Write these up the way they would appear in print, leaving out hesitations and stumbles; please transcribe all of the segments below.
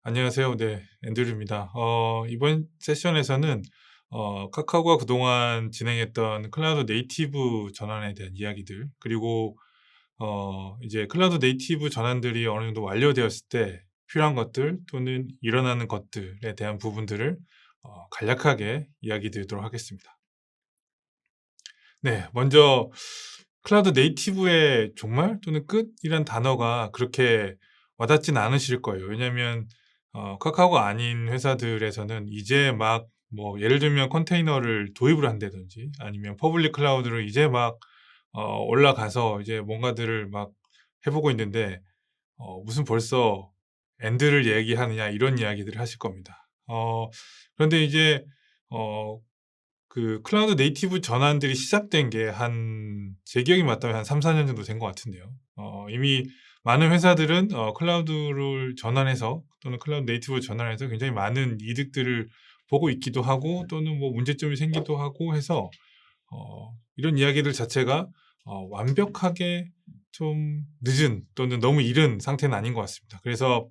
안녕하세요. 네, 앤드류입니다. 이번 세션에서는 카카오가 그동안 진행했던 클라우드 네이티브 전환에 대한 이야기들, 그리고 이제 클라우드 네이티브 전환들이 어느 정도 완료되었을 때 필요한 것들 또는 일어나는 것들에 대한 부분들을 간략하게 이야기 드리도록 하겠습니다. 네, 먼저 클라우드 네이티브의 종말 또는 끝이란 단어가 그렇게 와닿진 않으실 거예요. 왜냐하면 카카오가 아닌 회사들에서는 이제 막 뭐 예를 들면 컨테이너를 도입을 한다든지 아니면 퍼블릭 클라우드를 이제 막 올라가서 이제 뭔가들을 막 해보고 있는데 무슨 벌써 엔드를 얘기하느냐 이런 이야기들을 하실 겁니다. 그런데 이제 어, 그 클라우드 네이티브 전환들이 시작된 게 제 기억이 맞다면 한 3-4년 정도 된 것 같은데요. 이미 많은 회사들은 클라우드를 전환해서 또는 클라우드 네이티브를 전환해서 굉장히 많은 이득들을 보고 있기도 하고 또는 뭐 문제점이 생기도 하고 해서 이런 이야기들 자체가 완벽하게 좀 늦은 또는 너무 이른 상태는 아닌 것 같습니다. 그래서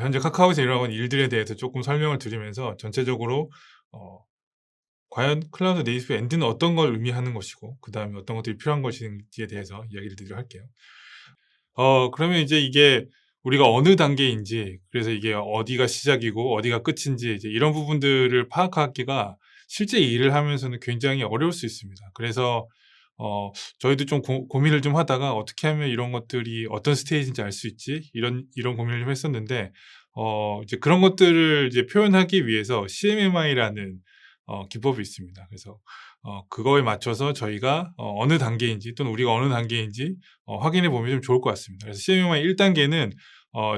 현재 카카오에서 일어나고 있는 일들에 대해서 조금 설명을 드리면서 전체적으로 어 과연 클라우드 네이티브 엔드는 어떤 걸 의미하는 것이고 그다음에 어떤 것들이 필요한 것인지에 대해서 이야기를 드리도록 할게요. 그러면 이제 이게 우리가 어느 단계인지, 그래서 이게 어디가 시작이고 어디가 끝인지 이제 이런 부분들을 파악하기가 실제 일을 하면서는 굉장히 어려울 수 있습니다. 그래서 저희도 좀 고민을 좀 하다가 어떻게 하면 이런 것들이 어떤 스테이지인지 알 수 있지? 이런 고민을 좀 했었는데 이제 그런 것들을 이제 표현하기 위해서 CMMI라는 기법이 있습니다. 그래서 그거에 맞춰서 저희가 어느 단계인지 또는 우리가 어느 단계인지 확인해 보면 좀 좋을 것 같습니다. 그래서 CMMI 1단계는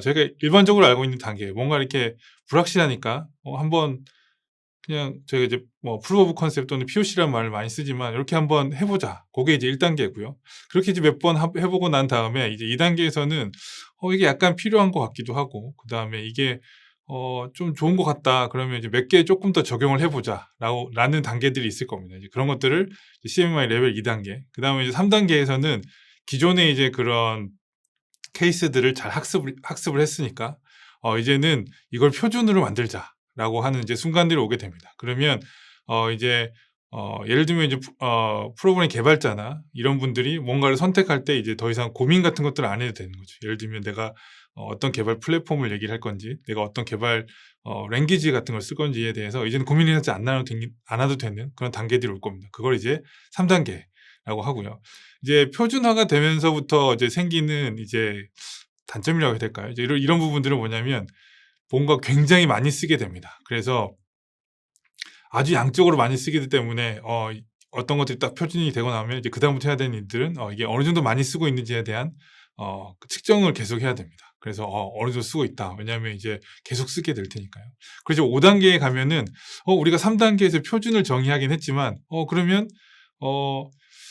저희가 일반적으로 알고 있는 단계, 뭔가 이렇게 불확실하니까 한번 그냥 저희가 이제 뭐 프루브 오브 컨셉 또는 POC라는 말을 많이 쓰지만 이렇게 한번 해보자. 그게 이제 1단계고요. 그렇게 이제 몇 번 해보고 난 다음에 이제 2단계에서는 이게 약간 필요한 것 같기도 하고, 그 다음에 이게 좀 좋은 것 같다. 그러면 이제 몇 개 조금 더 적용을 해보자라는 단계들이 있을 겁니다. 이제 그런 것들을 CMMI 레벨 2단계. 그 다음에 이제 3단계에서는 기존에 이제 그런 케이스들을 잘 학습을 했으니까 이제는 이걸 표준으로 만들자라고 하는 이제 순간들이 오게 됩니다. 그러면 이제 예를 들면 이제 프로그램 개발자나 이런 분들이 뭔가를 선택할 때 이제 더 이상 고민 같은 것들을 안 해도 되는 거죠. 예를 들면 내가 어떤 개발 플랫폼을 얘기를 할 건지, 내가 어떤 개발 랭귀지 같은 걸 쓸 건지에 대해서 이제는 고민을 하지 않아도 되는 그런 단계들이 올 겁니다. 그걸 이제 3단계라고 하고요. 이제 표준화가 되면서부터 이제 생기는 이제 단점이라고 해야 될까요? 이제 이런 부분들은 뭐냐면 뭔가 굉장히 많이 쓰게 됩니다. 그래서 아주 양적으로 많이 쓰기 때문에 어떤 것들이 딱 표준이 되고 나면 이제 그다음부터 해야 되는 일들은 이게 어느 정도 많이 쓰고 있는지에 대한 그 측정을 계속 해야 됩니다. 그래서 어느 정도 쓰고 있다. 왜냐하면 이제 계속 쓰게 될 테니까요. 그래서 5단계에 가면은 우리가 3단계에서 표준을 정의하긴 했지만 그러면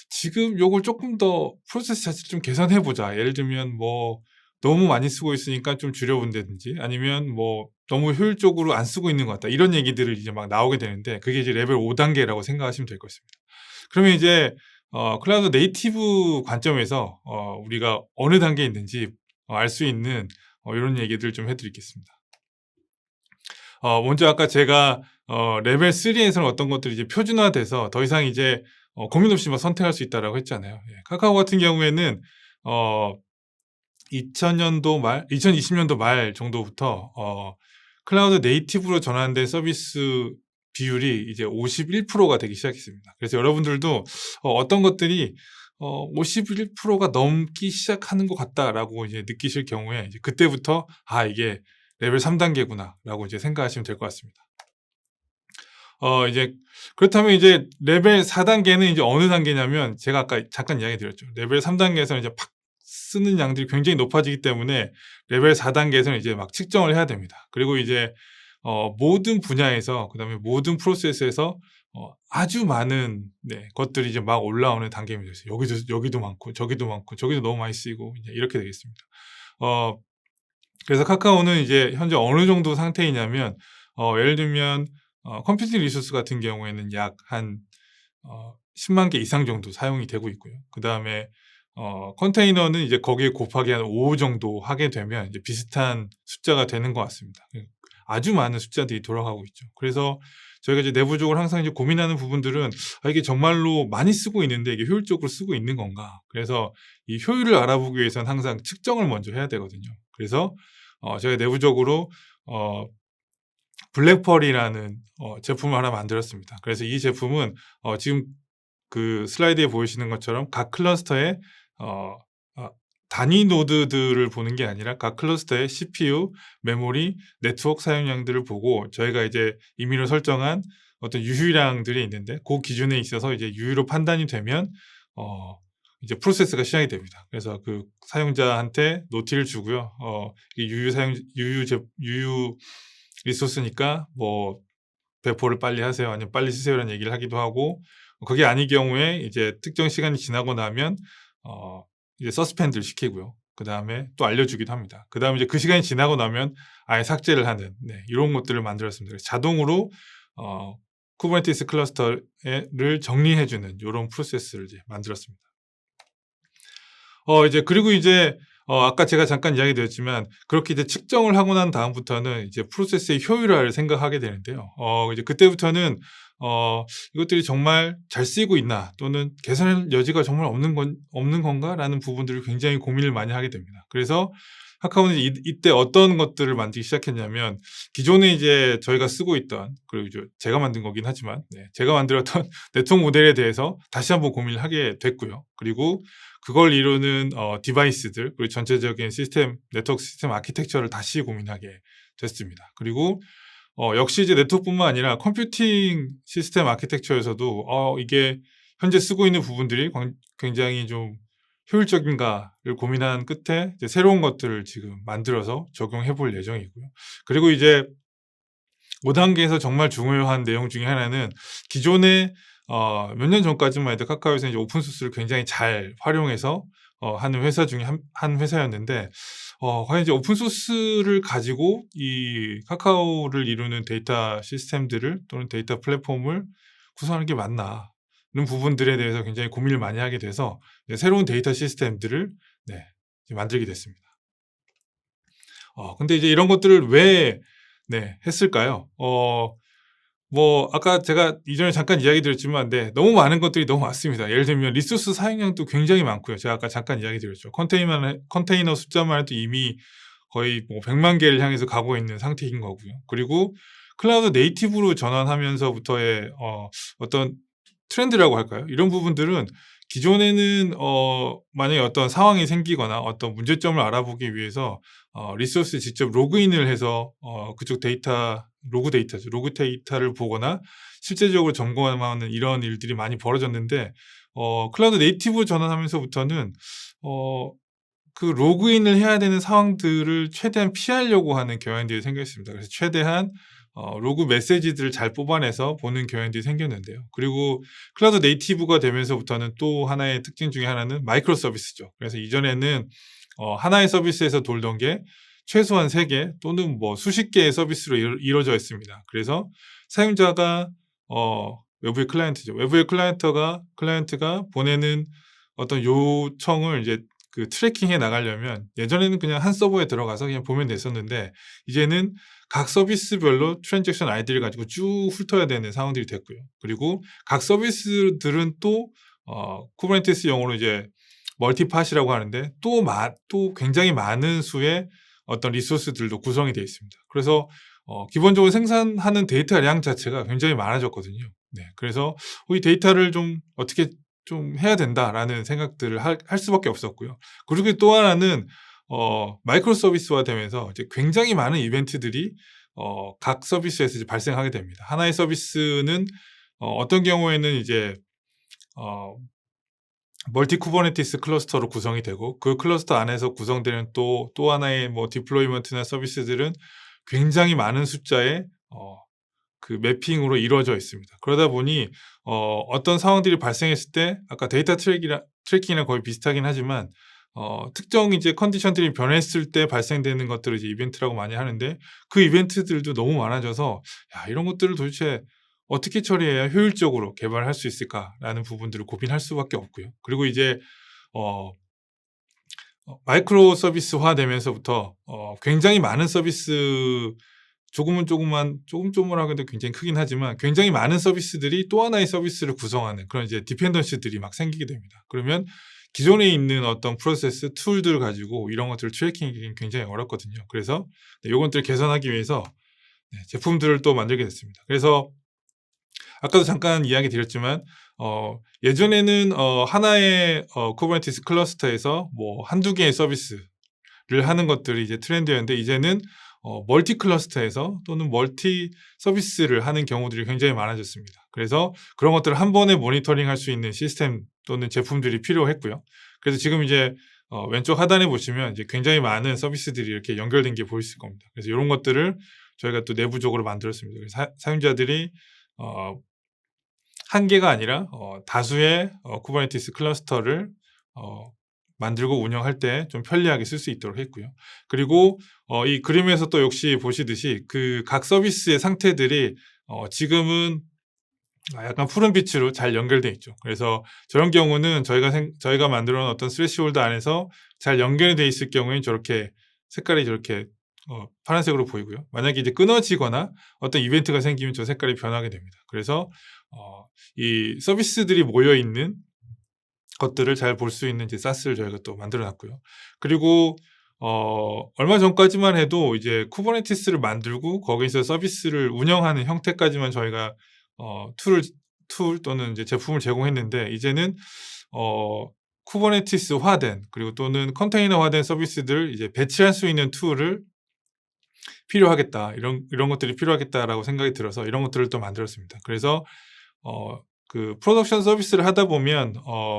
지금 요걸 조금 더 프로세스 자체를 좀 개선해 보자. 예를 들면 뭐 너무 많이 쓰고 있으니까 좀 줄여본다든지 아니면 뭐 너무 효율적으로 안 쓰고 있는 것 같다. 이런 얘기들을 이제 막 나오게 되는데 그게 이제 레벨 5단계라고 생각하시면 될 것입니다. 그러면 이제 클라우드 네이티브 관점에서 우리가 어느 단계에 있는지 알 수 있는 이런 얘기들 좀 해드리겠습니다. 먼저 아까 제가 레벨 3에서는 어떤 것들이 이제 표준화돼서 더 이상 이제 고민 없이 막 선택할 수 있다라고 했잖아요. 예, 카카오 같은 경우에는 어 2000년도 말 2020년도 말 정도부터 클라우드 네이티브로 전환된 서비스 비율이 이제 51%가 되기 시작했습니다. 그래서 여러분들도 어떤 것들이 51%가 넘기 시작하는 것 같다라고 이제 느끼실 경우에 이제 그때부터 이게 레벨 3단계구나라고 이제 생각하시면 될 것 같습니다. 이제 그렇다면 이제 레벨 4단계는 이제 어느 단계냐면 제가 아까 잠깐 이야기 드렸죠. 레벨 3단계에서는 이제 팍 쓰는 양들이 굉장히 높아지기 때문에 레벨 4단계에서는 이제 막 측정을 해야 됩니다. 그리고 이제 모든 분야에서 그다음에 모든 프로세스에서 아주 많은 것들이 이제 막 올라오는 단계입니다. 여기도 많고 저기도 많고 저기도 너무 많이 쓰이고 이제 이렇게 되겠습니다. 어 그래서 카카오는 이제 현재 어느 정도 상태이냐면 예를 들면 컴퓨팅 리소스 같은 경우에는 약 한 10만 개 이상 정도 사용이 되고 있고요. 그다음에 컨테이너는 이제 거기에 곱하기 한 5 정도 하게 되면 이제 비슷한 숫자가 되는 것 같습니다. 아주 많은 숫자들이 돌아가고 있죠. 그래서 저희가 이제 내부적으로 항상 이제 고민하는 부분들은 '아 이게 정말로 많이 쓰고 있는데 이게 효율적으로 쓰고 있는 건가?' 그래서 이 효율을 알아보기 위해서는 항상 측정을 먼저 해야 되거든요. 그래서 저희가 내부적으로 어 블랙펄이라는 제품을 하나 만들었습니다. 그래서 이 제품은 지금 그 슬라이드에 보이시는 것처럼 각 클러스터의 어 아 단위 노드들을 보는 게 아니라 각 클러스터의 CPU, 메모리, 네트워크 사용량들을 보고 저희가 이제 임의로 설정한 어떤 유효량들이 있는데 그 기준에 있어서 이제 유효로 판단이 되면 어 이제 프로세스가 시작이 됩니다. 그래서 그 사용자한테 노티를 주고요. 이 유유 리소스니까 뭐 배포를 빨리 하세요. 아니면 빨리 쓰세요라는 얘기를 하기도 하고 그게 아닌 경우에 이제 특정 시간이 지나고 나면 어 이제 서스펜드를 시키고요. 그다음에 또 알려주기도 합니다. 그다음에 이제 그 시간이 지나고 나면 아예 삭제를 하는 이런 것들을 만들었습니다. 그래서 자동으로 어 쿠버네티스 클러스터를 정리해 주는 요런 프로세스를 이제 만들었습니다. 이제 그리고 이제 아까 제가 잠깐 이야기 드렸지만 그렇게 이제 측정을 하고 난 다음부터는 이제 프로세스의 효율화를 생각하게 되는데요. 이제 그때부터는 이것들이 정말 잘 쓰이고 있나 또는 개선할 여지가 정말 없는 건가라는 부분들을 굉장히 고민을 많이 하게 됩니다. 그래서 카카오는 이때 어떤 것들을 만들기 시작했냐면 기존에 이제 저희가 쓰고 있던 그리고 이제 제가 만든 거긴 하지만 제가 만들었던 네트워크 모델에 대해서 다시 한번 고민을 하게 됐고요. 그리고 그걸 이루는 디바이스들 그리고 전체적인 네트워크 시스템 아키텍처를 다시 고민하게 됐습니다. 그리고 역시 이제 네트워크뿐만 아니라 컴퓨팅 시스템 아키텍처에서도 이게 현재 쓰고 있는 부분들이 굉장히 좀 효율적인가를 고민한 끝에 이제 새로운 것들을 지금 만들어서 적용해 볼 예정이고요. 그리고 이제 5 단계에서 정말 중요한 내용 중에 하나는 기존에 몇 년 전까지만 해도 카카오에서 이제 오픈 소스를 굉장히 잘 활용해서 하는 회사 중에 한 회사였는데 과연 이제 오픈 소스를 가지고 이 카카오를 이루는 데이터 시스템들을 또는 데이터 플랫폼을 구성하는 게 맞나 는 부분들에 대해서 굉장히 고민을 많이 하게 돼서 새로운 데이터 시스템들을 이제 만들게 됐습니다. 근데 이제 이런 것들을 왜 했을까요? 뭐 아까 제가 이전에 잠깐 이야기 드렸지만 너무 많은 것들이 너무 많습니다. 예를 들면 리소스 사용량도 굉장히 많고요. 제가 아까 잠깐 이야기 드렸죠. 컨테이너 숫자만 해도 이미 거의 뭐 100만 개를 향해서 가고 있는 상태인 거고요. 그리고 클라우드 네이티브로 전환하면서부터의 어떤 트렌드라고 할까요? 이런 부분들은 기존에는 만약에 어떤 상황이 생기거나 어떤 문제점을 알아보기 위해서 리소스에 직접 로그인을 해서 그쪽 로그 데이터죠. 로그 데이터를 보거나 실제적으로 점검하는 이런 일들이 많이 벌어졌는데 클라우드 네이티브 전환하면서부터는 그 로그인을 해야 되는 상황들을 최대한 피하려고 하는 경향들이 생겼습니다. 그래서 최대한 로그 메시지들을 잘 뽑아내서 보는 경향들이 생겼는데요. 그리고 클라우드 네이티브가 되면서부터는 또 하나의 특징 중에 하나는 마이크로 서비스죠. 그래서 이전에는 하나의 서비스에서 돌던 게 최소한 3개 또는 뭐 수십 개의 서비스로 이루어져 있습니다. 그래서 사용자가 외부의 클라이언트죠. 외부의 클라이언트가 보내는 어떤 요청을 이제 그 트래킹해 나가려면 예전에는 그냥 한 서버에 들어가서 그냥 보면 됐었는데 이제는 각 서비스별로 트랜잭션 아이디를 가지고 쭉 훑어야 되는 상황들이 됐고요. 그리고 각 서비스들은 또 쿠버네티스 용어로 이제 멀티팟이라고 하는데 또 굉장히 많은 수의 어떤 리소스들도 구성이 되어 있습니다. 그래서 기본적으로 생산하는 데이터량 자체가 굉장히 많아졌거든요. 그래서 이 데이터를 좀 어떻게 좀 해야 된다라는 생각들을 할 수밖에 없었고요. 그리고 또 하나는 마이크로 서비스화 되면서 이제 굉장히 많은 이벤트들이 각 서비스에서 이제 발생하게 됩니다. 하나의 서비스는 어떤 경우에는 이제 멀티 쿠버네티스 클러스터로 구성이 되고 그 클러스터 안에서 구성되는 또 하나의 뭐 디플로이먼트나 서비스들은 굉장히 많은 숫자의 그 매핑으로 이루어져 있습니다. 그러다 보니 어떤 상황들이 발생했을 때 아까 데이터 트래킹이랑 거의 비슷하긴 하지만 특정 이제 컨디션들이 변했을 때 발생되는 것들을 이제 이벤트라고 많이 하는데 그 이벤트들도 너무 많아져서 이런 것들을 도대체 어떻게 처리해야 효율적으로 개발할 수 있을까라는 부분들을 고민할 수밖에 없고요. 그리고 이제 마이크로 서비스화 되면서부터 굉장히 많은 서비스, 조금조금하게도 굉장히 크긴 하지만 굉장히 많은 서비스들이 또 하나의 서비스를 구성하는 그런 이제 디펜던시들이 막 생기게 됩니다. 그러면 기존에 있는 어떤 프로세스, 툴들 가지고 이런 것들을 트래킹하기는 굉장히 어렵거든요. 그래서 요것들을 개선하기 위해서 제품들을 또 만들게 됐습니다. 그래서 아까도 잠깐 이야기 드렸지만 예전에는 하나의 쿠버네티스 클러스터에서 뭐 한두 개의 서비스를 하는 것들이 이제 트렌드였는데, 이제는 멀티 클러스터에서 또는 멀티 서비스를 하는 경우들이 굉장히 많아졌습니다. 그래서 그런 것들을 한 번에 모니터링 할 수 있는 시스템 또는 제품들이 필요했고요. 그래서 지금 이제 왼쪽 하단에 보시면 이제 굉장히 많은 서비스들이 이렇게 연결된 게 보이실 겁니다. 그래서 이런 것들을 저희가 또 내부적으로 만들었습니다. 그래서 사용자들이 한 개가 아니라 다수의 쿠버네티스 클러스터를 만들고 운영할 때 좀 편리하게 쓸 수 있도록 했고요. 그리고 이 그림에서 또 역시 보시듯이 그 각 서비스의 상태들이 지금은 약간 푸른빛으로 잘 연결돼 있죠. 그래서 저런 경우는 저희가 만들어 놓은 어떤 스레시홀드 안에서 잘 연결이 돼 있을 경우에는 저렇게 색깔이 저렇게 파란색으로 보이고요. 만약에 이제 끊어지거나 어떤 이벤트가 생기면 저 색깔이 변하게 됩니다. 그래서 이 서비스들이 모여 있는 것들을 잘 볼 수 있는 이제 사스를 저희가 또 만들어 놨고요. 그리고 얼마 전까지만 해도 이제 쿠버네티스를 만들고 거기서 서비스를 운영하는 형태까지만 저희가 툴 또는 이제 제품을 제공했는데, 이제는 쿠버네티스화된 그리고 또는 컨테이너화된 서비스들 이제 배치할 수 있는 툴을 필요하겠다, 이런 것들이 필요하겠다라고 생각이 들어서 이런 것들을 또 만들었습니다. 그래서 그 프로덕션 서비스를 하다 보면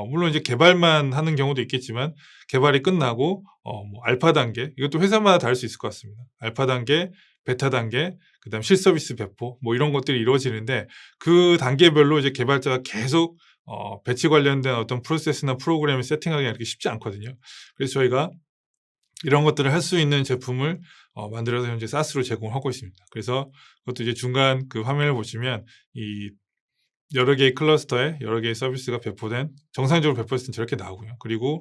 물론 이제 개발만 하는 경우도 있겠지만, 개발이 끝나고 뭐 알파 단계, 이것도 회사마다 다를 수 있을 것 같습니다. 알파 단계, 베타 단계, 그다음 실서비스 배포, 뭐 이런 것들이 이루어지는데, 그 단계별로 이제 개발자가 계속 배치 관련된 어떤 프로세스나 프로그램을 세팅하기가 이렇게 쉽지 않거든요. 그래서 저희가 이런 것들을 할 수 있는 제품을 만들어서 현재 사스로 제공하고 있습니다. 그래서 그것도 이제 중간 그 화면을 보시면 이 여러 개의 클러스터에 여러 개의 서비스가 배포된, 정상적으로 배포했을 때 저렇게 나오고요. 그리고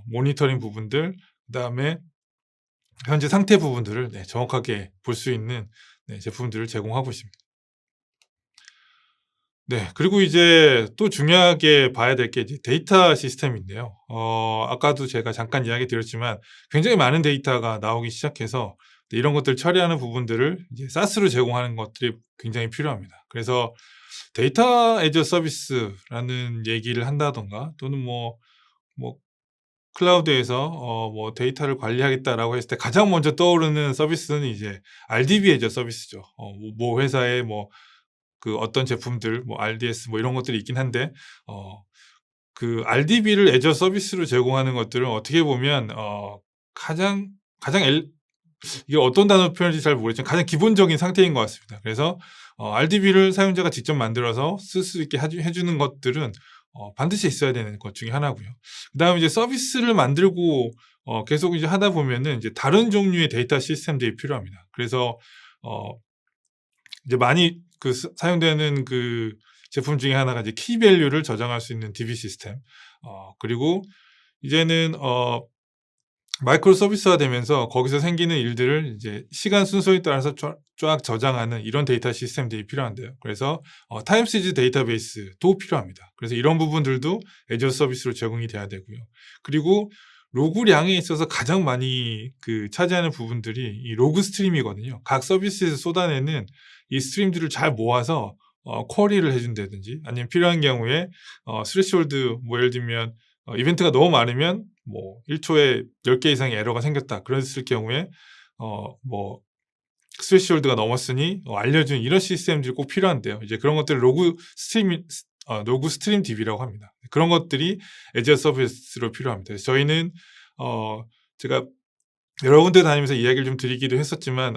모니터링 부분들, 그다음에 현재 상태 부분들을 정확하게 볼 수 있는 제품들을 제공하고 있습니다. 그리고 이제 또 중요하게 봐야 될 게 이제 데이터 시스템인데요. 아까도 제가 잠깐 이야기 드렸지만 굉장히 많은 데이터가 나오기 시작해서 이런 것들 처리하는 부분들을 이제 사스로 제공하는 것들이 굉장히 필요합니다. 그래서 데이터 애저 서비스라는 얘기를 한다던가, 또는 뭐 클라우드에서 뭐 데이터를 관리하겠다라고 했을 때 가장 먼저 떠오르는 서비스는 이제 RDB 애저 서비스죠. 뭐 회사의 뭐 그 어떤 제품들, 뭐 RDS 뭐 이런 것들이 있긴 한데, 그 RDB를 애저 서비스로 제공하는 것들은 어떻게 보면 가장 이게 어떤 단어 표현인지 잘 모르겠지만 가장 기본적인 상태인 것 같습니다. 그래서 RDB를 사용자가 직접 만들어서 쓸 수 있게 해주는 것들은 반드시 있어야 되는 것 중에 하나고요. 그다음에 이제 서비스를 만들고 계속 이제 하다 보면은 이제 다른 종류의 데이터 시스템들이 필요합니다. 그래서 이제 많이 사용되는 그 제품 중에 하나가 이제 키 밸류를 저장할 수 있는 DB 시스템. 그리고 이제는 마이크로 서비스화 되면서 거기서 생기는 일들을 이제 시간 순서에 따라서 쫙 저장하는 이런 데이터 시스템들이 필요한데요. 그래서 타임 시리즈 데이터베이스도 필요합니다. 그래서 이런 부분들도 애저 서비스로 제공이 돼야 되고요. 그리고 로그량에 있어서 가장 많이 차지하는 부분들이 이 로그 스트림이거든요. 각 서비스에서 쏟아내는 이 스트림들을 잘 모아서 쿼리를 해준다든지, 아니면 필요한 경우에 스레시홀드, 뭐 예를 들면 이벤트가 너무 많으면 뭐 1초에 10개 이상의 에러가 생겼다, 그랬을 경우에 뭐 스레시홀드가 넘었으니 알려주는 이런 시스템들이 꼭 필요한데요. 이제 그런 것들을 로그 스트림 DB라고 합니다. 그런 것들이 애저 서비스로 필요합니다. 그래서 저희는 제가 여러 군데 다니면서 이야기를 좀 드리기도 했었지만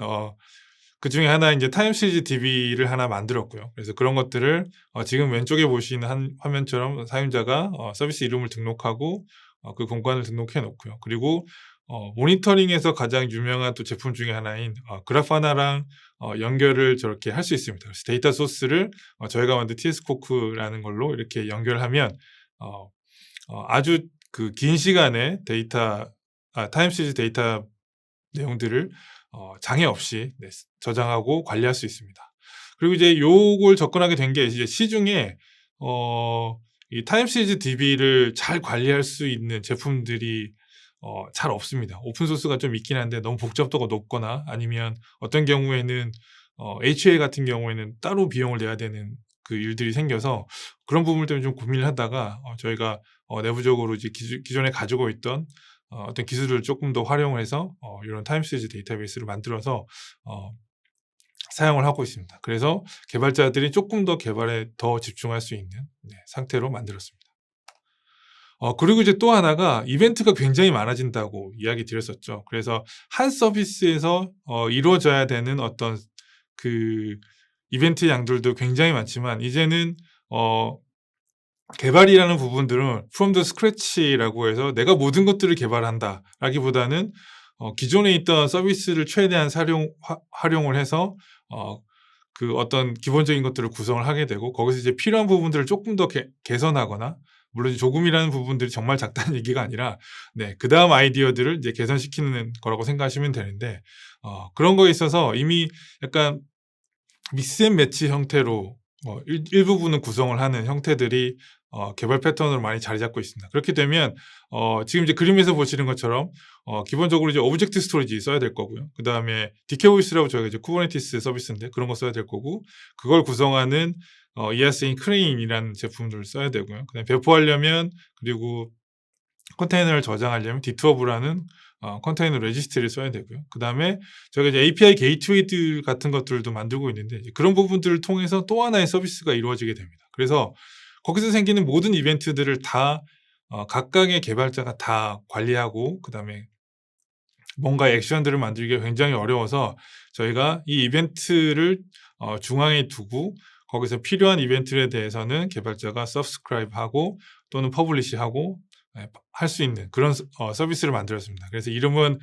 그 중에 하나 이제 타임 시리즈 DB를 하나 만들었고요. 그래서 그런 것들을 지금 왼쪽에 보시는 한 화면처럼 사용자가 서비스 이름을 등록하고 그 공간을 등록해 놓고요. 그리고 모니터링에서 가장 유명한 또 제품 중에 하나인 그라파나랑 연결을 저렇게 할 수 있습니다. 그래서 데이터 소스를 저희가 만든 TS코크라는 걸로 이렇게 연결하면 아주 긴 시간에 데이터 타임 시리즈 데이터 내용들을 장애 없이 저장하고 관리할 수 있습니다. 그리고 이제 요걸 접근하게 된 게 이제 시중에 이 타임 시리즈 DB를 잘 관리할 수 있는 제품들이 잘 없습니다. 오픈 소스가 좀 있긴 한데 너무 복잡도가 높거나 아니면 어떤 경우에는 HA 같은 경우에는 따로 비용을 내야 되는 그 일들이 생겨서 그런 부분 때문에 좀 고민을 하다가 저희가 내부적으로 이제 기존에 가지고 있던 어떤 기술을 조금 더 활용을 해서 이런 타임 시리즈 데이터베이스를 만들어서 사용을 하고 있습니다. 그래서 개발자들이 조금 더 개발에 더 집중할 수 있는 상태로 만들었습니다. 그리고 이제 또 하나가 이벤트가 굉장히 많아진다고 이야기 드렸었죠. 그래서 한 서비스에서 이루어져야 되는 어떤 그 이벤트 양들도 굉장히 많지만 이제는 개발이라는 부분들은 from the scratch라고 해서 내가 모든 것들을 개발한다라기보다는 기존에 있던 서비스를 최대한 활용을 해서 그 어떤 기본적인 것들을 구성을 하게 되고 거기서 이제 필요한 부분들을 조금 더 개선하거나 물론 조금이라는 부분들이 정말 작다는 얘기가 아니라 그 다음 아이디어들을 이제 개선시키는 거라고 생각하시면 되는데 그런 거에 있어서 이미 약간 믹스 앤 매치 형태로 일부분은 구성을 하는 형태들이 개발 패턴으로 많이 자리 잡고 있습니다. 그렇게 되면 지금 이제 그림에서 보시는 것처럼 기본적으로 이제 오브젝트 스토리지 써야 될 거고요. 그 다음에 DKOS라고 저희가 이제 쿠버네티스 서비스인데 그런 거 써야 될 거고 그걸 구성하는 ES인 크레인이라는 제품들을 써야 되고요. 그다음에 배포하려면 그리고 컨테이너를 저장하려면 디투어브라는 컨테이너 레지스트리를 써야 되고요. 그 다음에 저희가 이제 API 게이트웨이들 같은 것들도 만들고 있는데 그런 부분들을 통해서 또 하나의 서비스가 이루어지게 됩니다. 그래서 거기서 생기는 모든 이벤트들을 다 각각의 개발자가 다 관리하고 그 다음에 뭔가 액션들을 만들기가 굉장히 어려워서 저희가 이 이벤트를 중앙에 두고 거기서 필요한 이벤트에 대해서는 개발자가 subscribe하고 또는 publish하고 할 수 있는 그런 서비스를 만들었습니다. 그래서 이름은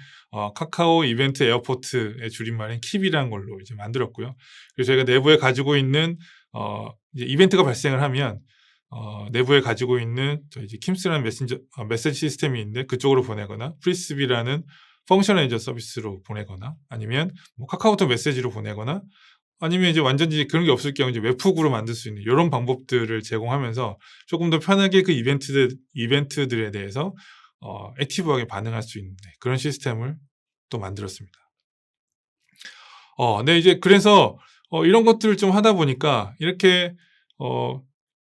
카카오 이벤트 에어포트의 줄임말인 킵이라는 걸로 이제 만들었고요. 그래서 저희가 내부에 가지고 있는 이제 이벤트가 발생을 하면 내부에 가지고 있는 이제 킴스라는 메시지 시스템이 있는데 그쪽으로 보내거나 프리스비라는 펑션 매니저 서비스로 보내거나 아니면 뭐 카카오톡 메시지로 보내거나 아니면 이제 완전히 그런 게 없을 경우 이제 웹훅으로 만들 수 있는 이런 방법들을 제공하면서 조금 더 편하게 그 이벤트들에 대해서 액티브하게 반응할 수 있는 그런 시스템을 또 만들었습니다. 네, 이제 그래서 이런 것들을 좀 하다 보니까 이렇게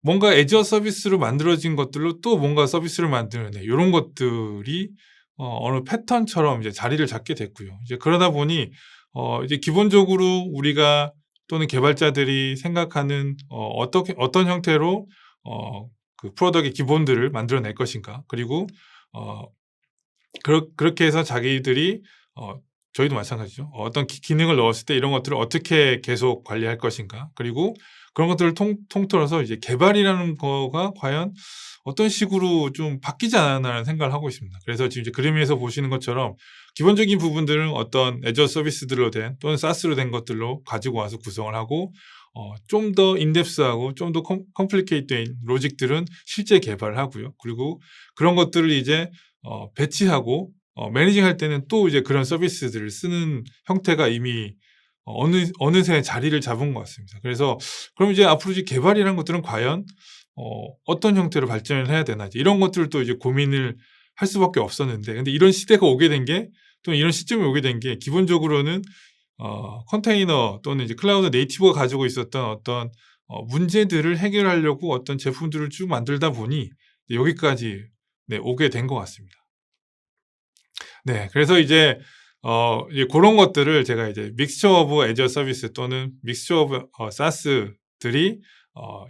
뭔가 애저 서비스로 만들어진 것들로 또 뭔가 서비스를 만드는 이런 것들이 어느 패턴처럼 이제 자리를 잡게 됐고요. 이제 그러다 보니 이제 기본적으로 우리가 또는 개발자들이 생각하는 어떤 형태로 그 프로덕트의 기본들을 만들어낼 것인가 그리고 그렇게 해서 자기들이 저희도 마찬가지죠. 어떤 기능을 넣었을 때 이런 것들을 어떻게 계속 관리할 것인가 그리고 그런 것들을 통틀어서 이제 개발이라는 거가 과연 어떤 식으로 좀 바뀌지 않았나라는 생각을 하고 있습니다. 그래서 지금 이제 그림에서 보시는 것처럼 기본적인 부분들은 어떤 애저 서비스들로 된 또는 SaaS로 된 것들로 가지고 와서 구성을 하고 좀 더 인덱스하고 좀 더 컴플리케이트된 로직들은 실제 개발을 하고요. 그리고 그런 것들을 이제 배치하고 매니징 할 때는 또 이제 그런 서비스들을 쓰는 형태가 이미 어느새 자리를 잡은 것 같습니다. 그래서 그럼 이제 앞으로 이제 개발이라는 것들은 과연 어떤 형태로 발전을 해야 되나 이런 것들을 또 이제 고민을 할 수밖에 없었는데 근데 이런 시대가 오게 된 게 또는 이런 시점이 오게 된 게 기본적으로는 컨테이너 또는 이제 클라우드 네이티브가 가지고 있었던 어떤 문제들을 해결하려고 어떤 제품들을 쭉 만들다 보니 여기까지 오게 된 것 같습니다. 네, 그래서 이제 그런 것들을 제가 이제 믹스처 오브 애저 서비스 또는 믹스처 오브 SaaS들이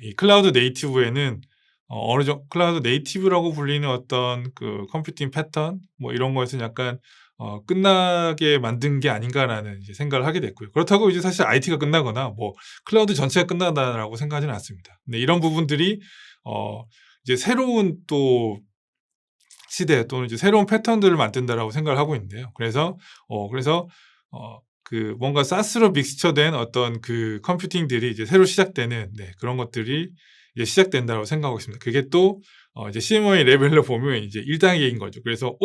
이 클라우드 네이티브에는 어느 정도 클라우드 네이티브라고 불리는 어떤 그 컴퓨팅 패턴 뭐 이런 거에서는 약간 끝나게 만든 게 아닌가라는 이제 생각을 하게 됐고요. 그렇다고 이제 사실 IT가 끝나거나 뭐 클라우드 전체가 끝나다라고 생각하지는 않습니다. 근데 이런 부분들이 이제 새로운 또 시대 또는 이제 새로운 패턴들을 만든다라고 생각을 하고 있는데요. 그래서 그 뭔가 SaaS로 믹스처된 어떤 그 컴퓨팅들이 이제 새로 시작되는 그런 것들이 이제 시작된다고 생각하고 있습니다. 그게 또 이제 CMO의 레벨로 보면 이제 1단계인 거죠. 그래서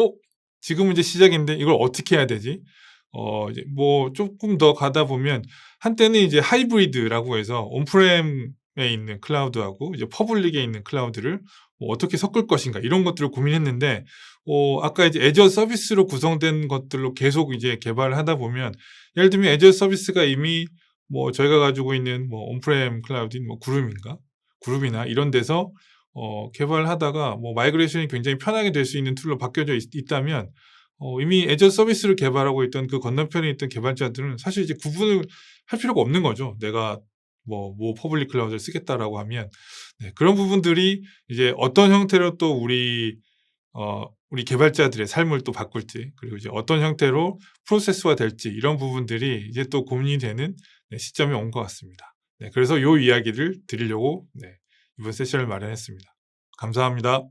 지금은 이제 시작인데 이걸 어떻게 해야 되지? 이제 뭐 쪼끔 더 가다 보면 한때는 이제 하이브리드라고 해서 온프렘에 있는 클라우드하고 이제 퍼블릭에 있는 클라우드를 뭐 어떻게 섞을 것인가 이런 것들을 고민했는데 아까 이제 애저 서비스로 구성된 것들로 계속 이제 개발을 하다 보면 예를 들면 애저 서비스가 이미 뭐 저희가 가지고 있는 뭐 온프렘 클라우드인 뭐 그룹이나 이런 데서 개발하다가 뭐 마이그레이션이 굉장히 편하게 될 수 있는 툴로 바뀌어져 있다면 이미 애저 서비스를 개발하고 있던 그 건너편에 있던 개발자들은 사실 이제 구분을 할 필요가 없는 거죠. 내가 뭐 퍼블릭 클라우드를 쓰겠다라고 하면. 네, 그런 부분들이 이제 어떤 형태로 또 우리 개발자들의 삶을 또 바꿀지, 그리고 이제 어떤 형태로 프로세스화 될지 이런 부분들이 이제 또 고민이 되는 네, 시점이 온 것 같습니다. 네, 그래서 요 이야기를 드리려고 네, 이번 세션을 마련했습니다. 감사합니다.